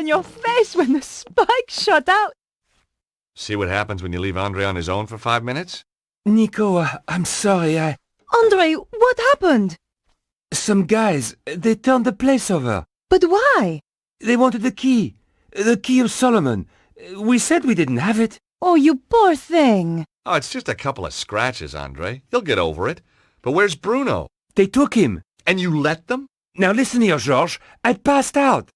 on your face when the spike shot out. See what happens when you leave Andre on his own for 5 minutes? Nico, I'm sorry, Andre, what happened? Some guys, they turned the place over. But why? They wanted the key of Solomon. We said we didn't have it. Oh, you poor thing. Oh, it's just a couple of scratches, Andre. He'll get over it. But where's Bruno? They took him. And you let them? Now listen here, Georges. I passed out.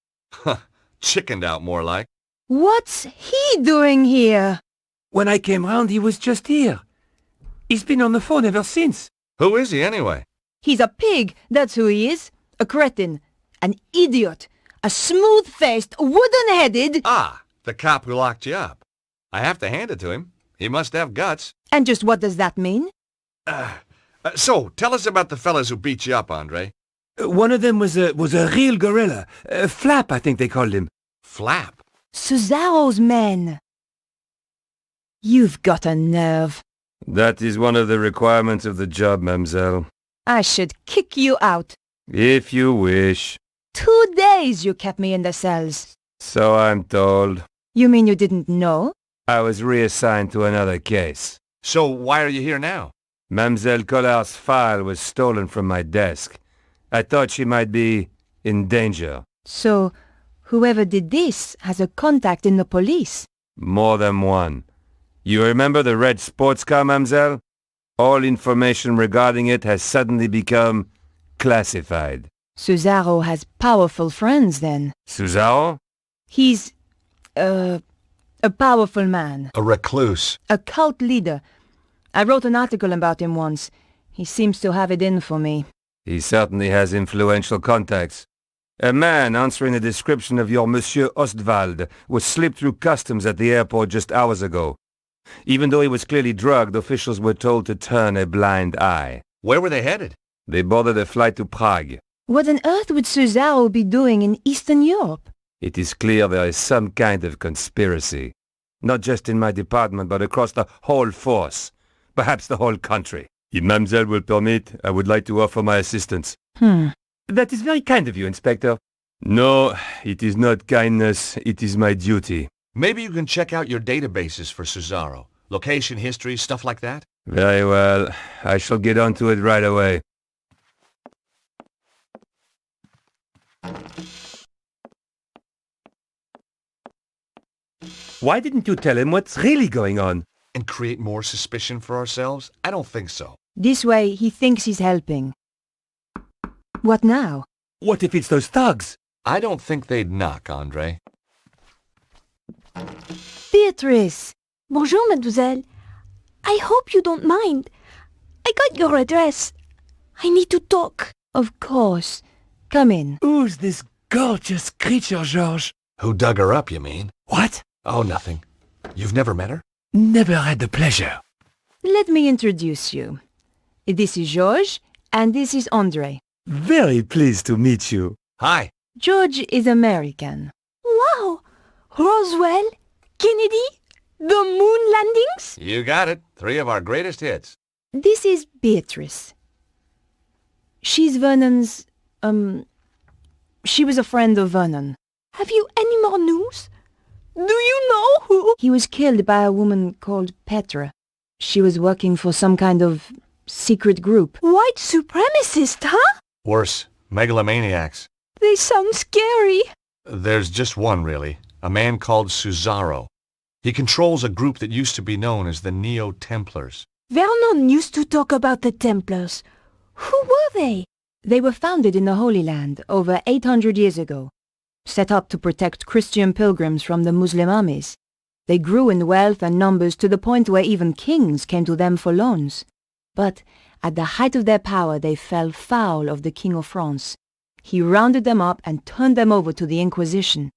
Chickened out, more like. What's he doing here? When I came round, he was just here. He's been on the phone ever since. Who is he, anyway? He's a pig, that's who he is. A cretin. An idiot. A smooth-faced, wooden-headed... Ah, the cop who locked you up. I have to hand it to him. He must have guts. And just what does that mean? So, tell us about the fellas who beat you up, Andre. One of them was a real gorilla. Flap, I think they called him. Flap? Cesaro's men. You've got a nerve. That is one of the requirements of the job, mademoiselle. I should kick you out. If you wish. 2 days you kept me in the cells. So I'm told. You mean you didn't know? I was reassigned to another case. So why are you here now? Mademoiselle Collard's file was stolen from my desk. I thought she might be in danger. So, whoever did this has a contact in the police? More than one. You remember the red sports car, mademoiselle? All information regarding it has suddenly become classified. Cesaro has powerful friends, then. Cesaro? He's, a powerful man. A recluse. A cult leader. I wrote an article about him once. He seems to have it in for me. He certainly has influential contacts. A man answering the description of your Monsieur Ostwald was slipped through customs at the airport just hours ago. Even though he was clearly drugged, officials were told to turn a blind eye. Where were they headed? They boarded a flight to Prague. What on earth would Cesaro be doing in Eastern Europe? It is clear there is some kind of conspiracy. Not just in my department, but across the whole force. Perhaps the whole country. If mademoiselle will permit, I would like to offer my assistance. That is very kind of you, Inspector. No, it is not kindness. It is my duty. Maybe you can check out your databases for Cesaro. Location, history, stuff like that? Very well. I shall get on to it right away. Why didn't you tell him what's really going on? And create more suspicion for ourselves? I don't think so. This way, he thinks he's helping. What now? What if it's those thugs? I don't think they'd knock, Andre. Beatrice! Bonjour, mademoiselle. I hope you don't mind. I got your address. I need to talk. Of course. Come in. Who's this gorgeous creature, Georges? Who dug her up, you mean? What? Oh, nothing. You've never met her? Never had the pleasure. Let me introduce you. This is Georges, and this is Andre. Very pleased to meet you. Hi. George is American. Wow! Roswell? Kennedy? The moon landings? You got it. 3 of our greatest hits. This is Beatrice. She's Vernon's, she was a friend of Vernon. Have you any more news? Do you know who? He was killed by a woman called Petra. She was working for some kind of secret group. White supremacist, huh? Worse, megalomaniacs. They sound scary. There's just one, really. A man called Cesaro. He controls a group that used to be known as the Neo-Templars. Vernon used to talk about the Templars. Who were they? They were founded in the Holy Land over 800 years ago, set up to protect Christian pilgrims from the Muslim armies. They grew in wealth and numbers to the point where even kings came to them for loans. But at the height of their power, they fell foul of the King of France. He rounded them up and turned them over to the Inquisition.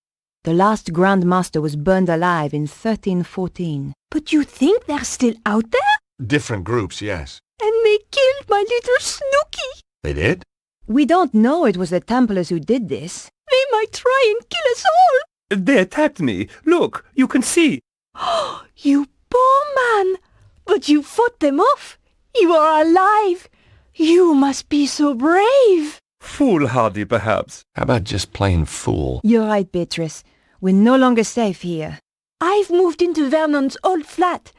The last Grand Master was burned alive in 1314. But you think they're still out there? Different groups, yes. And they killed my little Snooky. They did? We don't know it was the Templars who did this. They might try and kill us all. They attacked me. Look, you can see. Oh, you poor man. But you fought them off. You are alive. You must be so brave. Foolhardy, perhaps. How about just plain fool? You're right, Beatrice. We're no longer safe here. I've moved into Vernon's old flat.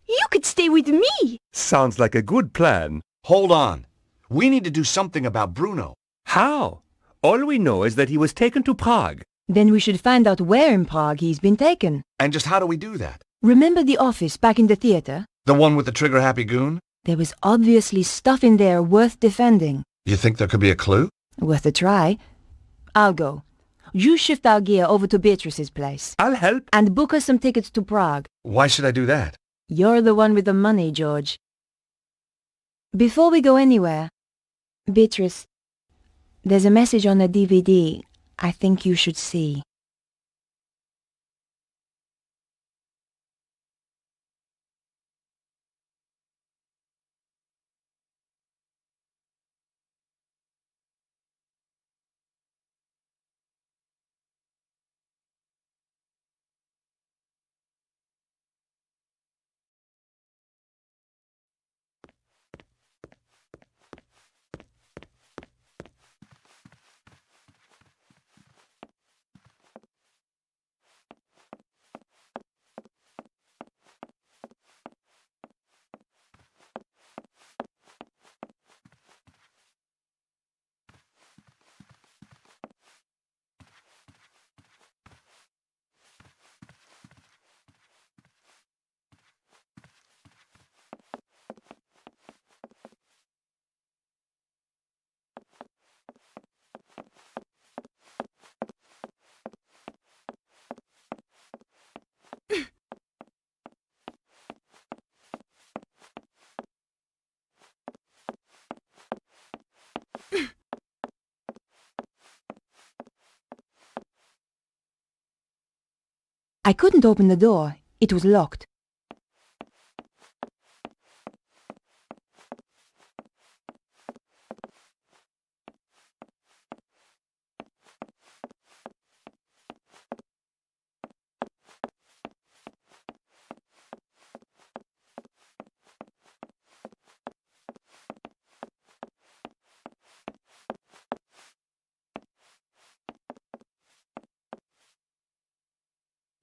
You could stay with me. Sounds like a good plan. Hold on. We need to do something about Bruno. How? All we know is that he was taken to Prague. Then we should find out where in Prague he's been taken. And just how do we do that? Remember the office back in the theatre? The one with the trigger-happy goon? There was obviously stuff in there worth defending. You think there could be a clue? Worth a try. I'll go. You shift our gear over to Beatrice's place. I'll help. And book us some tickets to Prague. Why should I do that? You're the one with the money, George. Before we go anywhere, Beatrice, there's a message on the DVD I think you should see. I couldn't open the door. It was locked.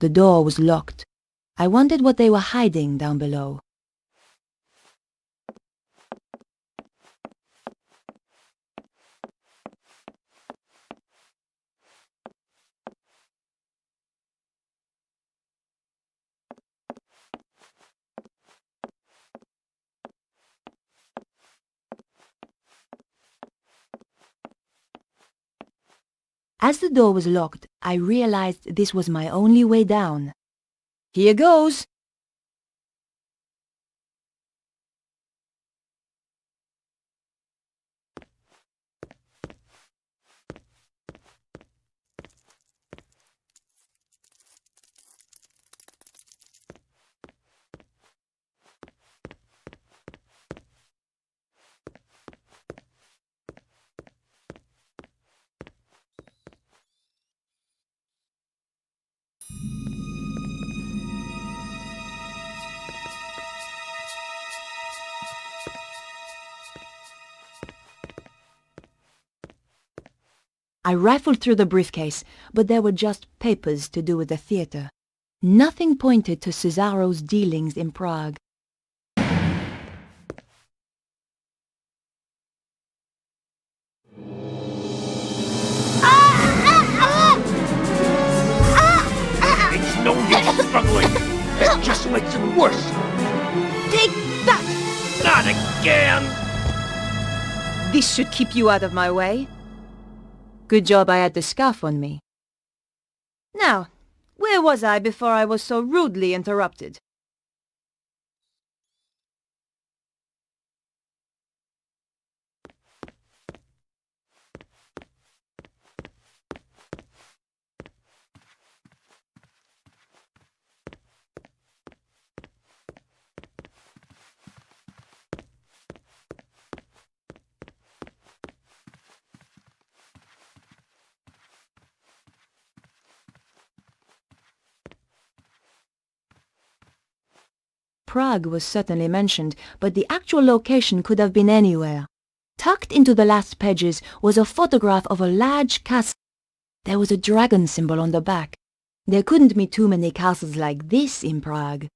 The door was locked. I wondered what they were hiding down below. As the door was locked, I realized this was my only way down. Here goes! I rifled through the briefcase, but there were just papers to do with the theatre. Nothing pointed to Cesaro's dealings in Prague. It's no use struggling. It just makes it worse. Take that! Not again! This should keep you out of my way. Good job I had the scarf on me. Now, where was I before I was so rudely interrupted? Prague was certainly mentioned, but the actual location could have been anywhere. Tucked into the last pages was a photograph of a large castle. There was a dragon symbol on the back. There couldn't be too many castles like this in Prague.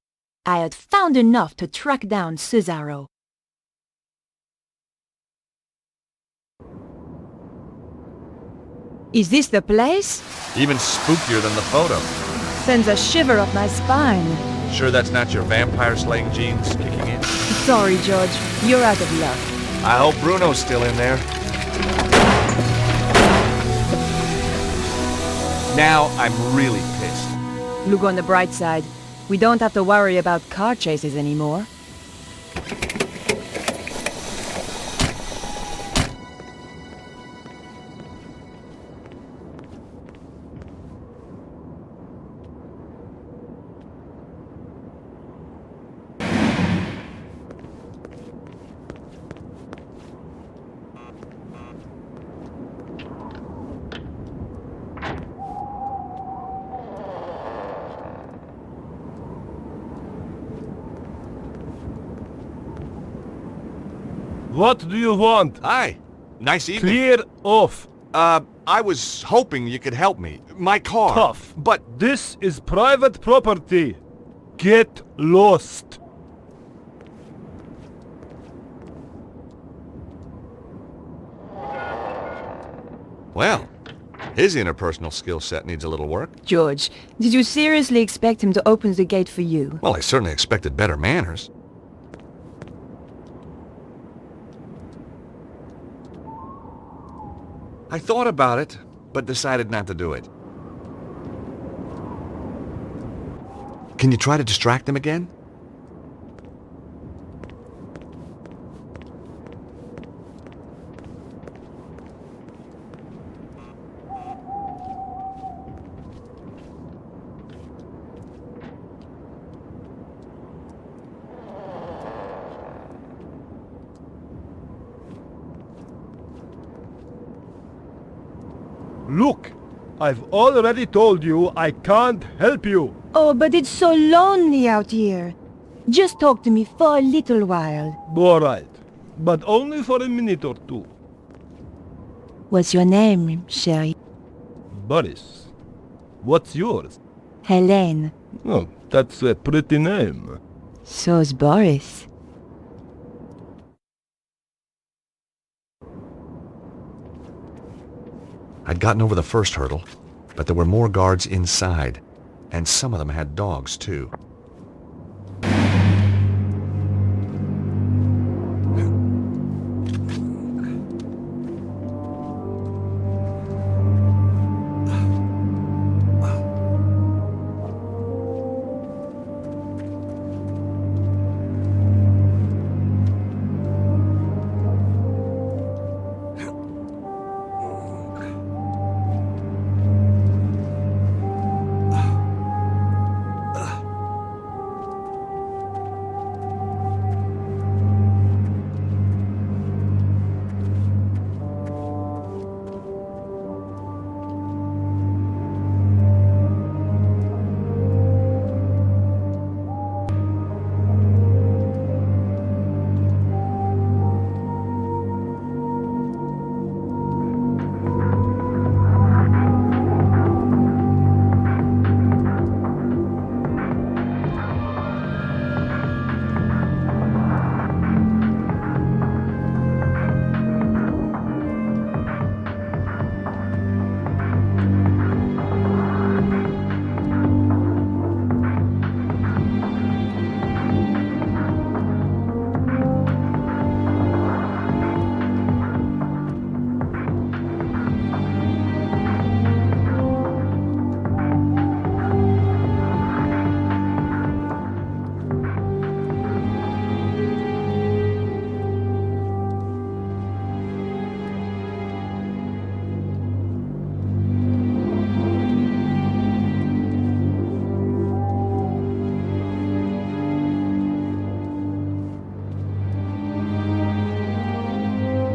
I had found enough to track down Cesaro. Is this the place? Even spookier than the photo. Sends a shiver up my spine. Sure that's not your vampire-slaying genes kicking in? Sorry, George. You're out of luck. I hope Bruno's still in there. Now I'm really pissed. Look on the bright side. We don't have to worry about car chases anymore. What do you want? Hi. Nice evening. Clear off. I was hoping you could help me. My car. Tough. But This is private property. Get lost. well, his interpersonal skill set needs a little work. George, did you seriously expect him to open the gate for you? Well, I certainly expected better manners. I thought about it, but decided not to do it. Can you try to distract him again? Look, I've already told you I can't help you. Oh, but it's so lonely out here. Just talk to me for a little while. All right, but only for a minute or two. What's your name, chérie? Boris, what's yours? Helene. Oh, that's a pretty name. So's Boris. I'd gotten over the first hurdle, but there were more guards inside, and some of them had dogs, too.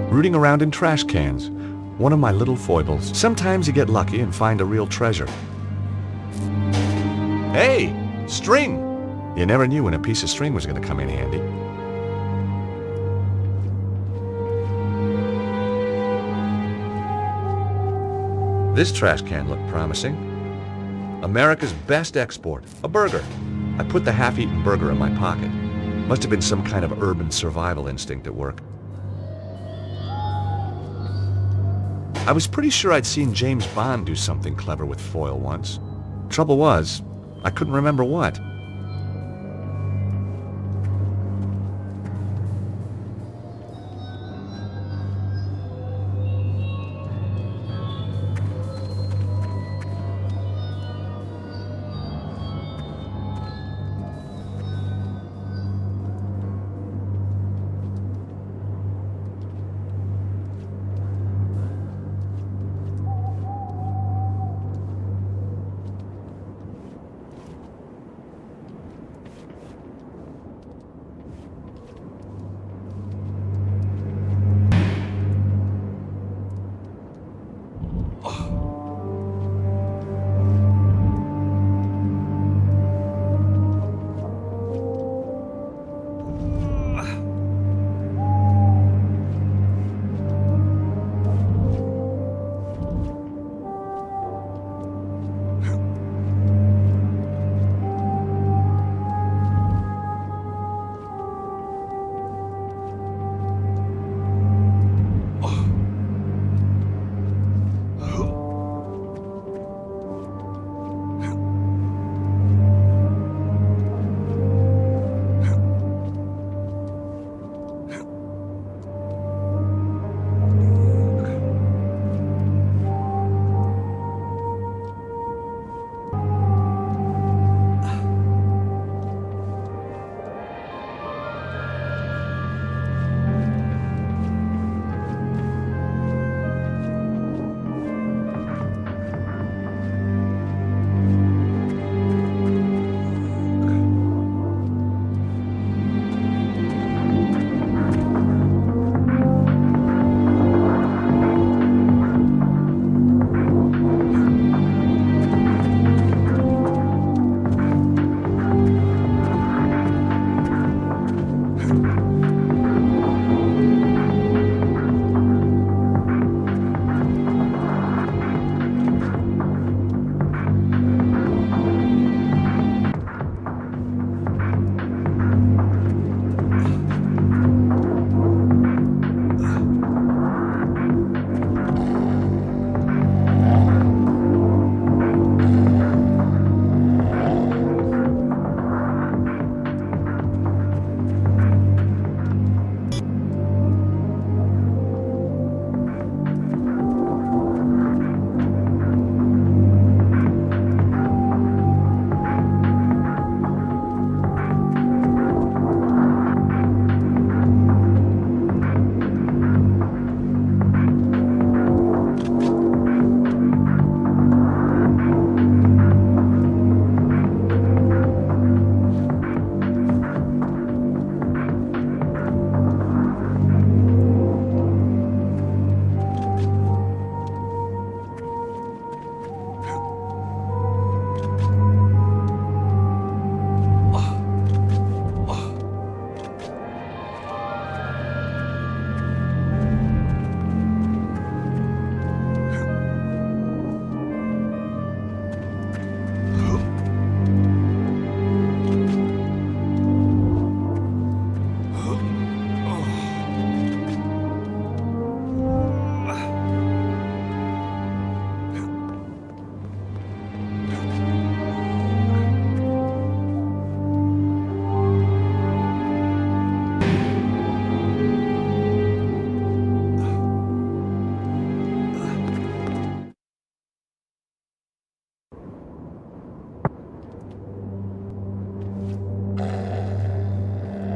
Rooting around in trash cans. One of my little foibles. Sometimes you get lucky and find a real treasure. Hey! String! You never knew when a piece of string was going to come in handy. This trash can looked promising. America's best export, a burger. I put the half-eaten burger in my pocket. Must have been some kind of urban survival instinct at work. I was pretty sure I'd seen James Bond do something clever with foil once. Trouble was, I couldn't remember what.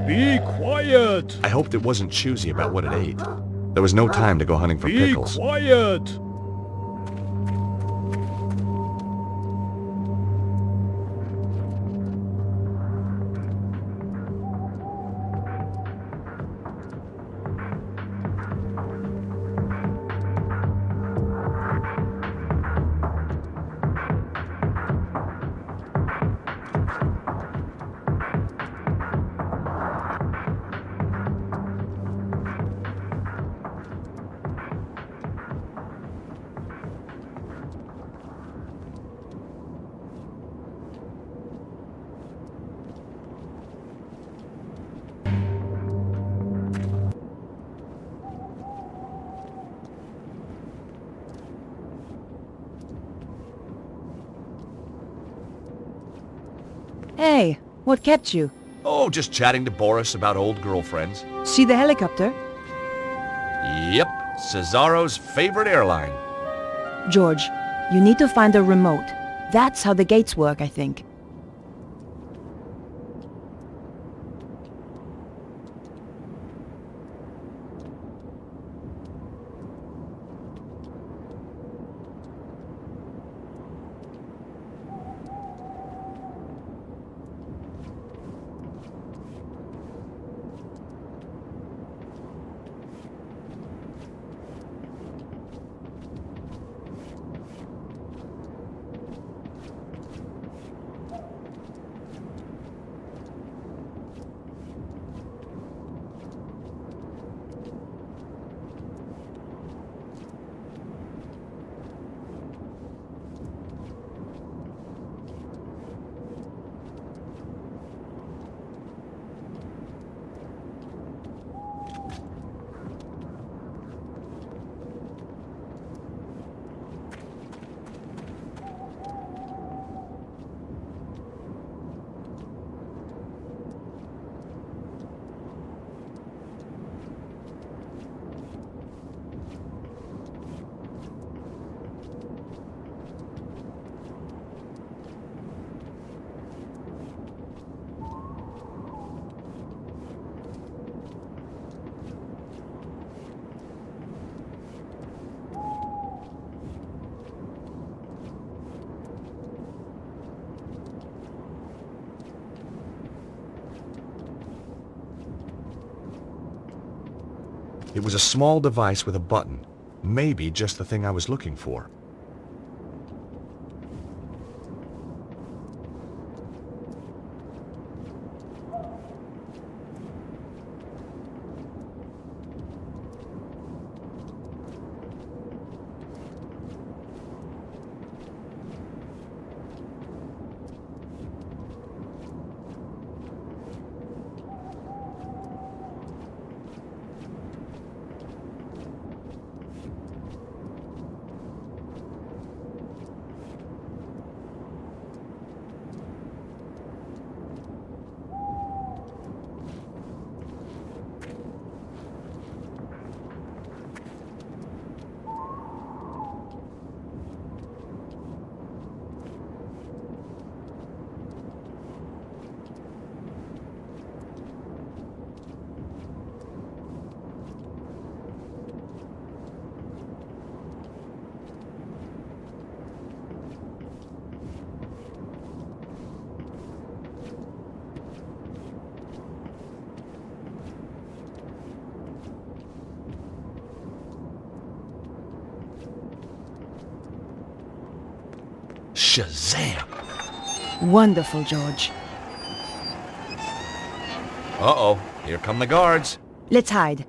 Be quiet! I hoped it wasn't choosy about what it ate. There was no time to go hunting for Be pickles. quiet! Hey, what kept you? Oh, just chatting to Boris about old girlfriends. See the helicopter? Yep, Cesaro's favorite airline. George, you need to find a remote. That's how the gates work, I think. It was a small device with a button. Maybe just the thing I was looking for. Shazam! Wonderful, George. Uh-oh, here come the guards. Let's hide.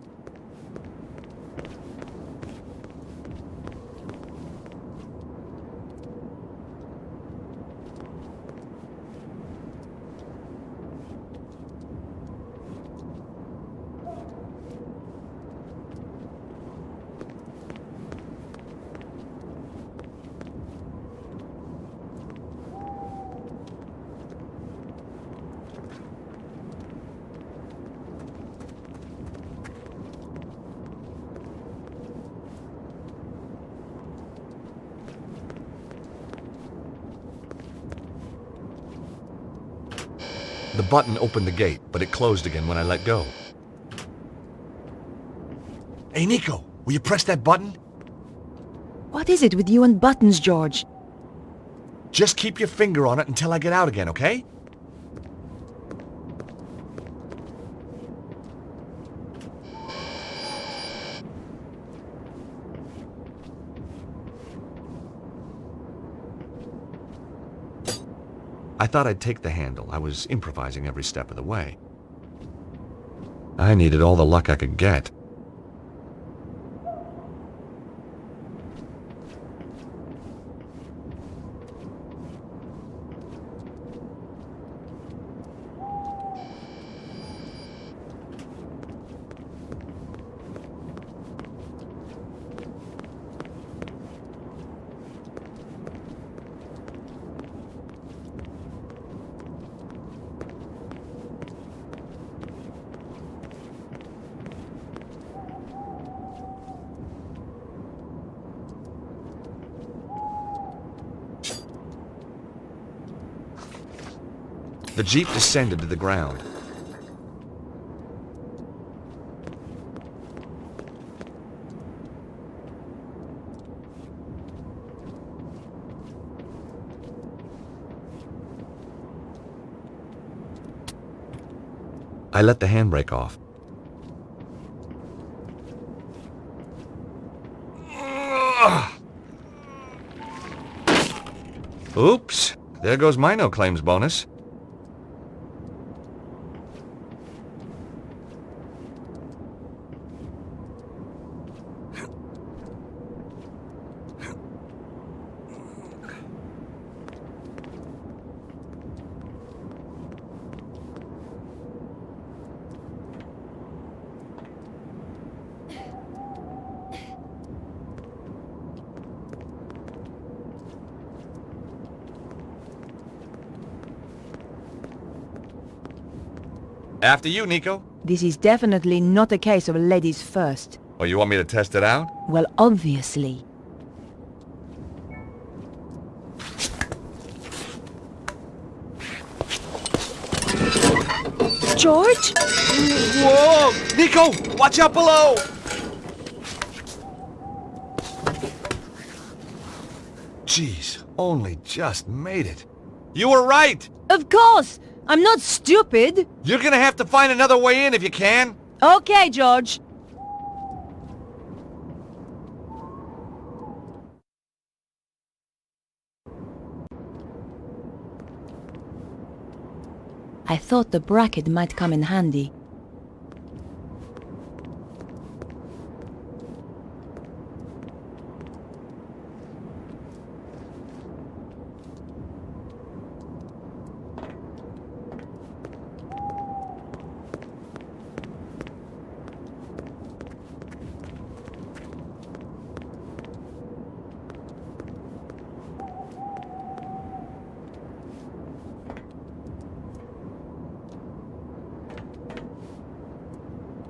The button opened the gate, but it closed again when I let go. Hey, Nico, will you press that button? What is it with you and buttons, George? Just keep your finger on it until I get out again, okay? I thought I'd take the handle. I was improvising every step of the way. I needed all the luck I could get. The jeep descended to the ground. I let the handbrake off. Oops, there goes my no-claims bonus. After you, Nico. This is definitely not a case of ladies first. Oh, you want me to test it out? Well, obviously. George? Whoa! Nico, watch out below! Jeez, only just made it. You were right! Of course! I'm not stupid! You're gonna have to find another way in if you can. Okay, George. I thought the bracket might come in handy.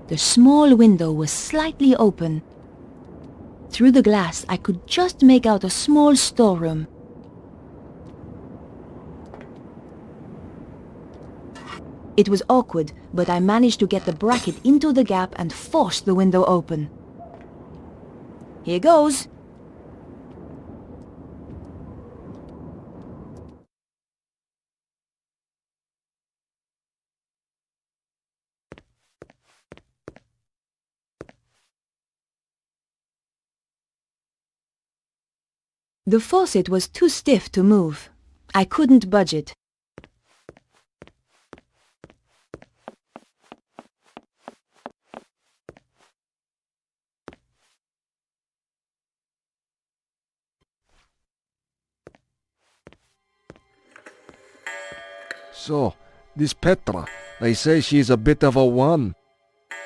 The small window was slightly open. Through the glass, I could just make out a small storeroom. It was awkward, but I managed to get the bracket into the gap and force the window open. Here goes. The faucet was too stiff to move. I couldn't budge it. So, this Petra, they say she's a bit of a one.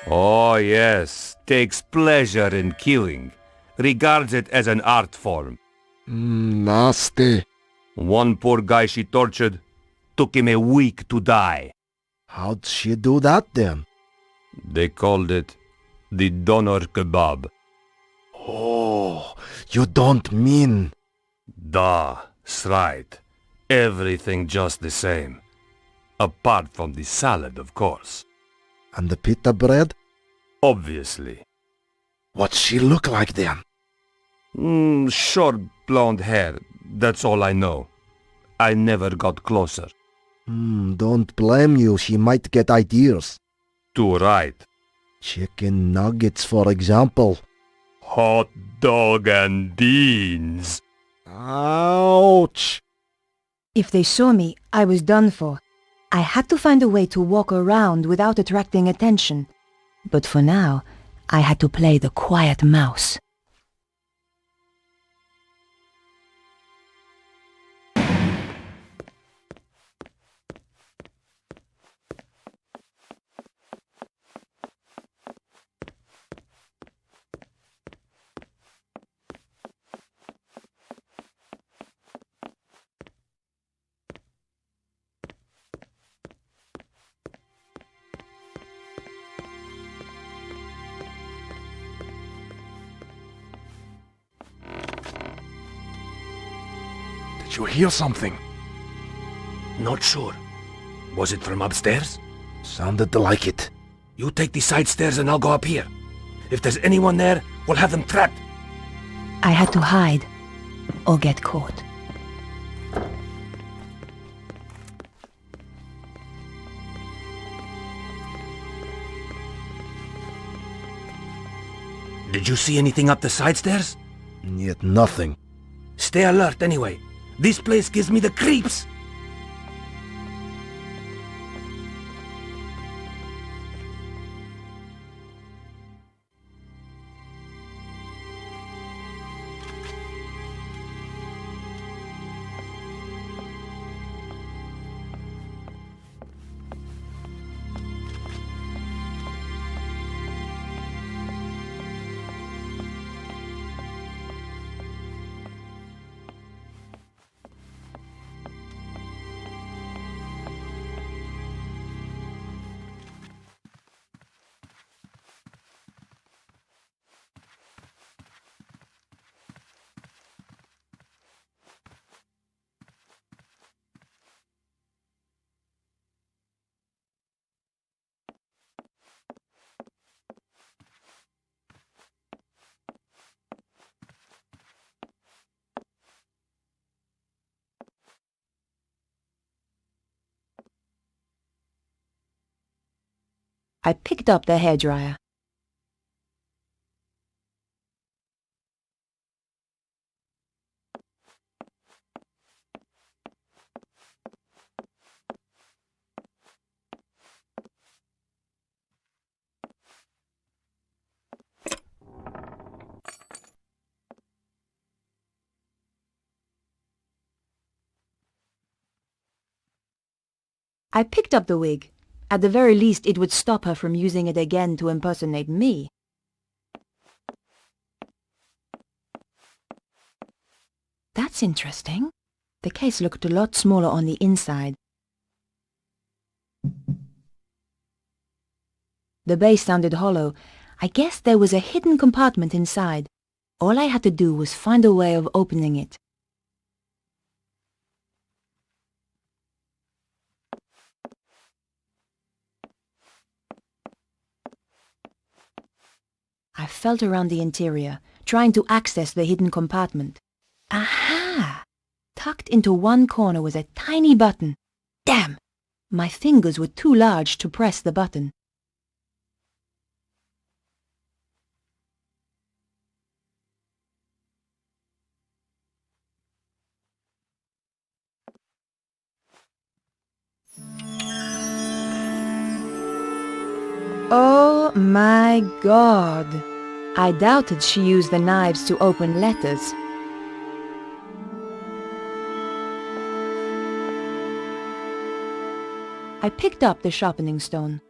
Oh yes, takes pleasure in killing. Regards it as an art form. Nasty. One poor guy she tortured, took him a week to die. How'd she do that then? They called it the doner kebab. Oh, you don't mean... That's right. Everything just the same. Apart from the salad, of course. And the pita bread? Obviously. What'd she look like then? Short blonde hair, that's all I know. I never got closer. Don't blame you, she might get ideas. Too right. Chicken nuggets, for example. Hot dog and beans. Ouch! If they saw me, I was done for. I had to find a way to walk around without attracting attention. But for now, I had to play the quiet mouse. Did you hear something? Not sure. Was it from upstairs? Sounded like it. You take the side stairs and I'll go up here. If there's anyone there, we'll have them trapped. I had to hide or get caught. Did you see anything up the side stairs? Yet nothing. Stay alert anyway. This place gives me the creeps. I picked up the hairdryer. I picked up the wig. At the very least, it would stop her from using it again to impersonate me. That's interesting. The case looked a lot smaller on the inside. The base sounded hollow. I guess there was a hidden compartment inside. All I had to do was find a way of opening it. I felt around the interior, trying to access the hidden compartment. Aha! Tucked into one corner was a tiny button. Damn! My fingers were too large to press the button. Oh my God! I doubted she used the knives to open letters. I picked up the sharpening stone.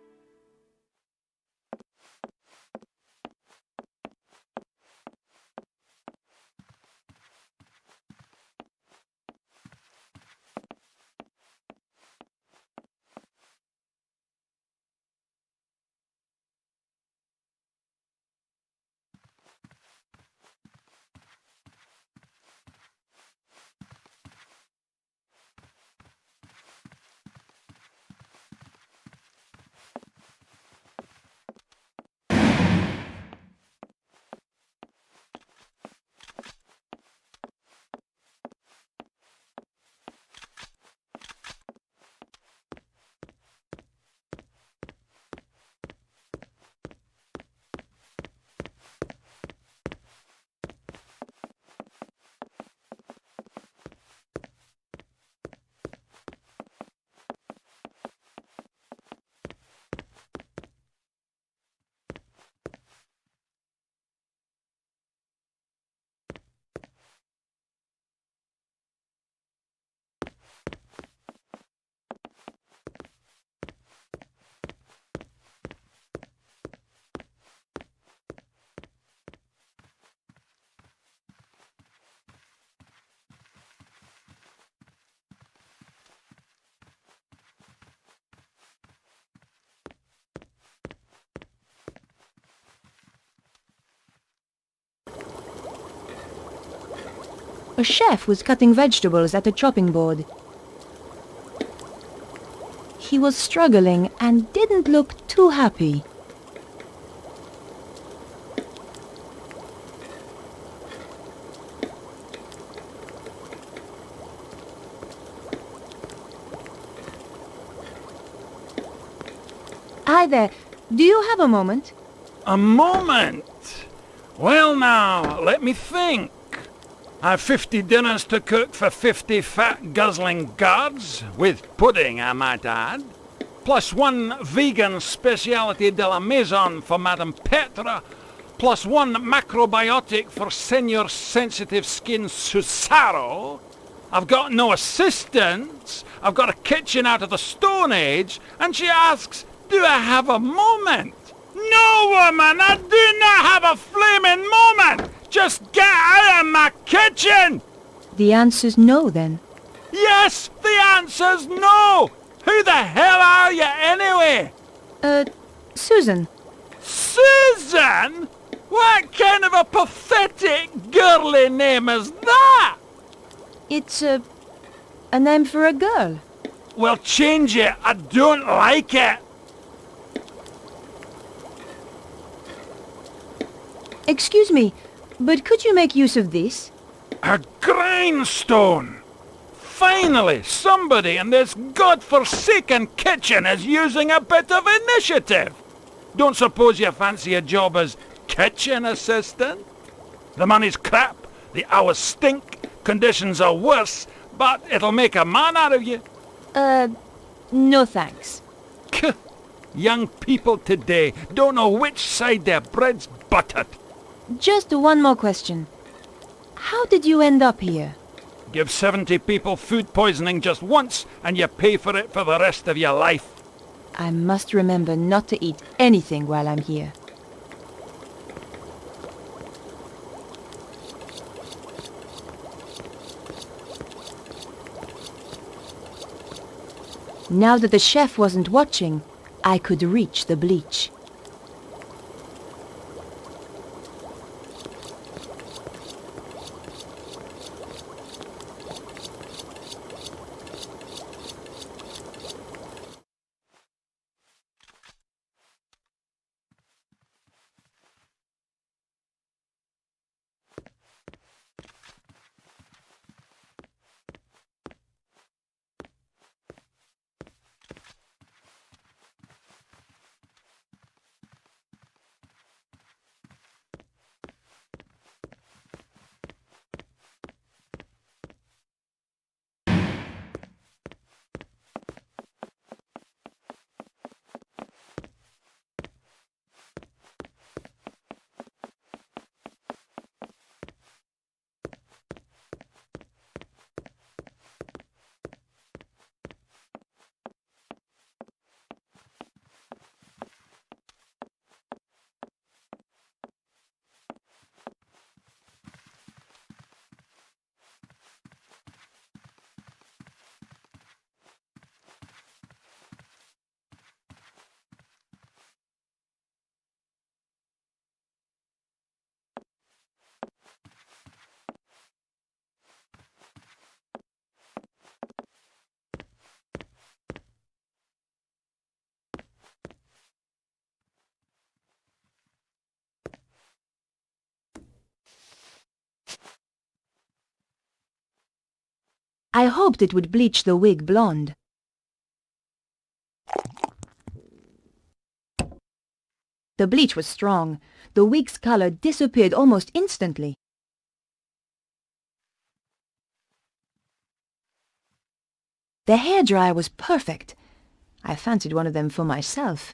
A chef was cutting vegetables at a chopping board. he was struggling and didn't look too happy. Hi there. Do you have a moment? A moment? Well now, let me think. I've 50 dinners to cook for 50 fat guzzling guards, with pudding I might add, plus one vegan speciality de la maison for Madame Petra, plus one macrobiotic for senior sensitive skin Susaro. I've got no assistants, I've got a kitchen out of the Stone Age, and she asks, do I have a moment? No, woman, I do not have a flaming moment! Just get out of my kitchen! The answer's no, then. Yes, the answer's no! Who the hell are you, anyway? Susan. Susan? What kind of a pathetic, girly name is that? It's a name for a girl. Well, change it. I don't like it. Excuse me, but could you make use of this? A grindstone! Finally, somebody in this godforsaken kitchen is using a bit of initiative. Don't suppose you fancy a job as kitchen assistant? The money's crap, the hours stink, conditions are worse, but it'll make a man out of you. No thanks. Young people today don't know which side their bread's buttered. Just one more question. How did you end up here? Give 70 people food poisoning just once and you pay for it for the rest of your life. I must remember not to eat anything while I'm here. Now that the chef wasn't watching, I could reach the bleach. I hoped it would bleach the wig blonde. The bleach was strong. The wig's color disappeared almost instantly. The hairdryer was perfect. I fancied one of them for myself.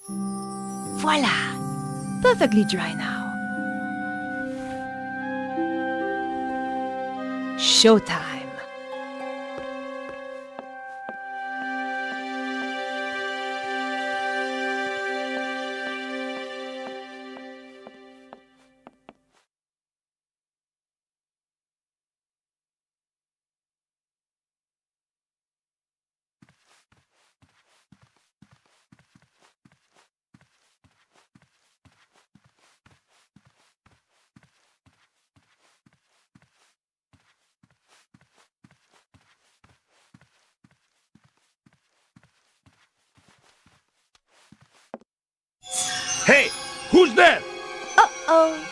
Voila! Perfectly dry now. Showtime. Hey, who's there? Uh-oh.